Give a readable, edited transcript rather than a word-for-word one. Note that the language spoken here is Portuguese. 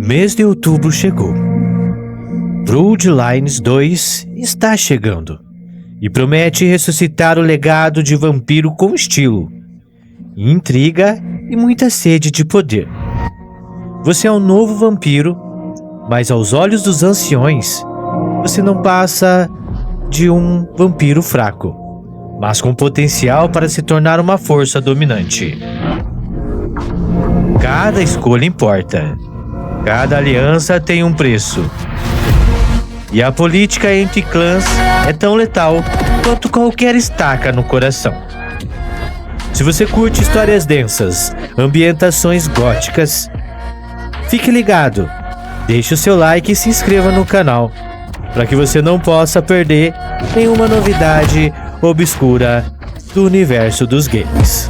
Mês de outubro chegou. Bloodlines 2 está chegando e promete ressuscitar o legado de vampiro com estilo, intriga e muita sede de poder. Você é um novo vampiro, mas aos olhos dos anciões, você não passa de um vampiro fraco, mas com potencial para se tornar uma força dominante. Cada escolha importa. Cada aliança tem um preço. E a política entre clãs é tão letal quanto qualquer estaca no coração. Se você curte histórias densas, ambientações góticas, fique ligado, deixe o seu like e se inscreva no canal, para que você não possa perder nenhuma novidade obscura do universo dos games.